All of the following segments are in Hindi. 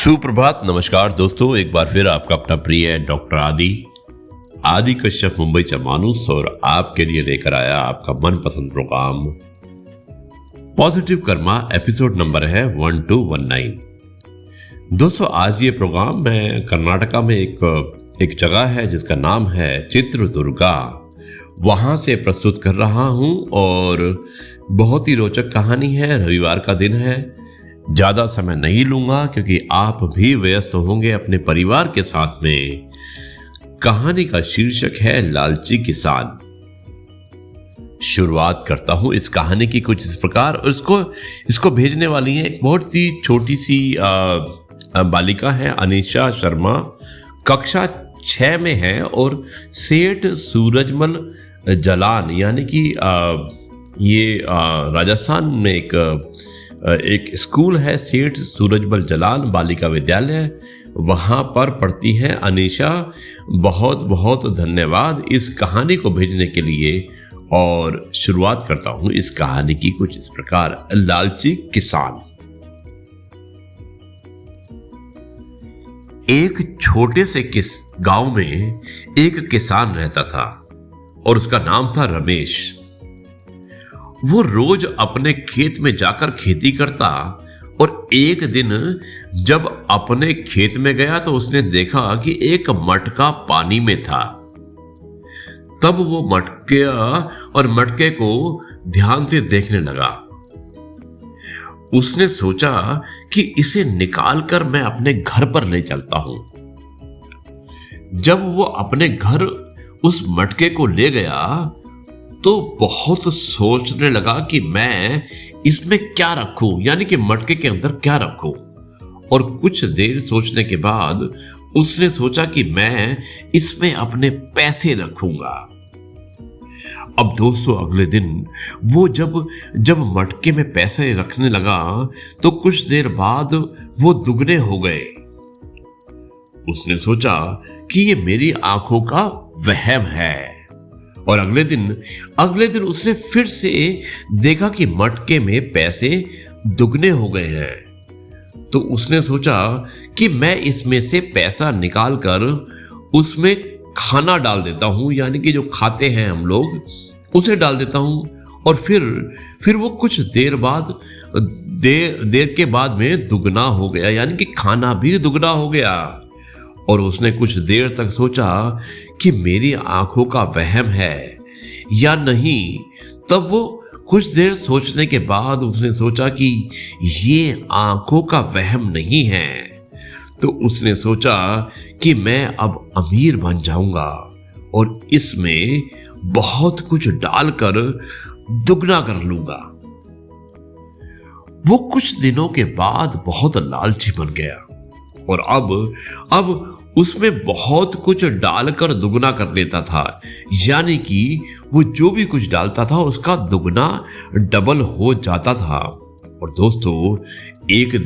सुप्रभात, नमस्कार दोस्तों। एक बार फिर आपका अपना प्रिय डॉक्टर आदि कश्यप मुंबई से मानुस और आपके लिए लेकर आया आपका मनपसंद programme positive karma. Episode number है 1219। दोस्तों, आज ये प्रोग्राम मैं कर्नाटका में एक जगह है जिसका नाम है चित्रदुर्गा, वहां से प्रस्तुत कर रहा हूं और बहुत ही रोचक कहानी है। रविवार का दिन है, ज्यादा समय नहीं लूंगा क्योंकि आप भी व्यस्त होंगे अपने परिवार के साथ में। कहानी का शीर्षक है लालची किसान। शुरुआत करता हूं इस कहानी की कुछ इस प्रकार, और इसको भेजने वाली है एक बहुत ही छोटी सी बालिका है, अनीशा शर्मा, कक्षा 6 में है और सेठ सूरजमल जलान यानी कि ये राजस्थान में एक स्कूल है, सेठ सूरजमल जलान बालिका विद्यालय, वहाँ पर पढ़ती है अनीशा। बहुत बहुत धन्यवाद इस कहानी को भेजने के लिए। और शुरुआत करता हूँ इस कहानी की कुछ इस प्रकार। लालची किसान। एक छोटे से गांव में एक किसान रहता था और उसका नाम था रमेश। वो रोज अपने खेत में जाकर खेती करता और एक दिन जब अपने खेत में गया तो उसने देखा कि एक मटका पानी में था। तब वो मटके को ध्यान से देखने लगा। उसने सोचा कि इसे निकालकर मैं अपने घर पर ले चलता हूं। जब वो अपने घर उस मटके को ले गया तो बहुत सोचने लगा कि मैं इसमें क्या रखूं, यानी कि मटके के अंदर क्या रखूं। और कुछ देर सोचने के बाद उसने सोचा कि मैं इसमें अपने पैसे रखूंगा। अब दोस्तों, अगले दिन वो जब मटके में पैसे रखने लगा तो कुछ देर बाद वो दुगने हो गए। उसने सोचा कि ये मेरी आंखों का वहम है। और अगले दिन उसने फिर से देखा कि मटके में पैसे दुगने हो गए हैं। तो उसने सोचा कि मैं इसमें से पैसा निकालकर उसमें खाना डाल देता हूं, यानी कि जो खाते हैं हम लोग उसे डाल देता हूं। और फिर वो कुछ देर के बाद में दुगना हो गया, यानी कि खाना भी दुगना हो गया। और उसने कुछ देर तक सोचा कि मेरी आंखों का वहम है या नहीं। तब वो कुछ देर सोचने के बाद उसने सोचा कि ये आंखों का वहम नहीं है। तो उसने सोचा कि मैं अब अमीर बन जाऊंगा और इसमें बहुत कुछ डालकर दुगना कर लूंगा। वो कुछ दिनों के बाद बहुत लालची बन गया और अब उसमें बहुत कुछ डालकर दुगना कर लेता था, यानी कि वो जो भी कुछ डालता था उसका दुगना डबल हो जाता था। और दोस्तों, एक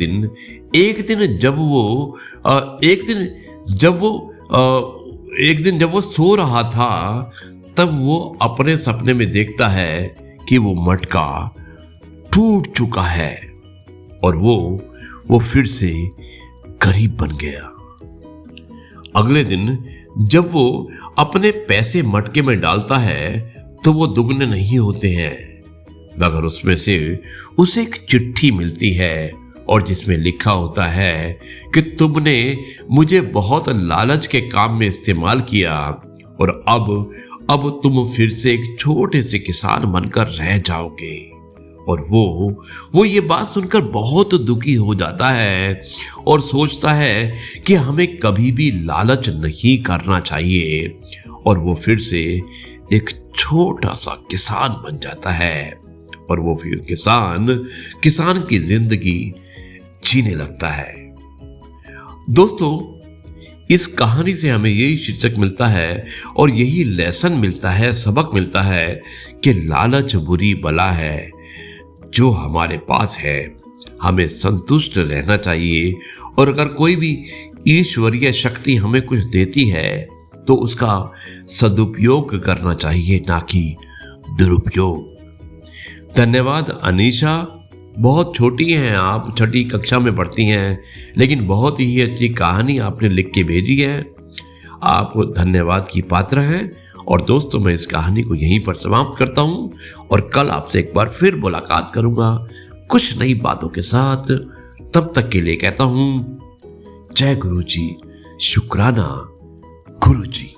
दिन जब वो सो रहा था तब वो अपने सपने में देखता है कि वो मटका टूट चुका है और वो फिर से गरीब बन गया। अगले दिन जब वो अपने पैसे मटके में डालता है तो वो दुगने नहीं होते हैं, मगर उसमें से उसे एक चिट्ठी मिलती है और जिसमें लिखा होता है कि तुमने मुझे बहुत लालच के काम में इस्तेमाल किया और अब तुम फिर से एक छोटे से किसान बनकर रह जाओगे। और वो ये बात सुनकर बहुत दुखी हो जाता है और सोचता है कि हमें कभी भी लालच नहीं करना चाहिए। और वो फिर से एक छोटा सा किसान बन जाता है और वो फिर किसान की जिंदगी जीने लगता है। दोस्तों, इस कहानी से हमें यही शीर्षक मिलता है और यही लेसन मिलता है, सबक मिलता है कि लालच बुरी बला है। जो हमारे पास है हमें संतुष्ट रहना चाहिए, और अगर कोई भी ईश्वरीय शक्ति हमें कुछ देती है तो उसका सदुपयोग करना चाहिए, ना कि दुरुपयोग। धन्यवाद अनीशा, बहुत छोटी हैं आप, छठी कक्षा में पढ़ती हैं, लेकिन बहुत ही अच्छी कहानी आपने लिख के भेजी है। आप धन्यवाद की पात्र हैं। और दोस्तों, मैं इस कहानी को यहीं पर समाप्त करता हूं और कल आपसे एक बार फिर मुलाकात करूंगा कुछ नई बातों के साथ। तब तक के लिए कहता हूं जय गुरु जी, शुक्राना गुरु जी।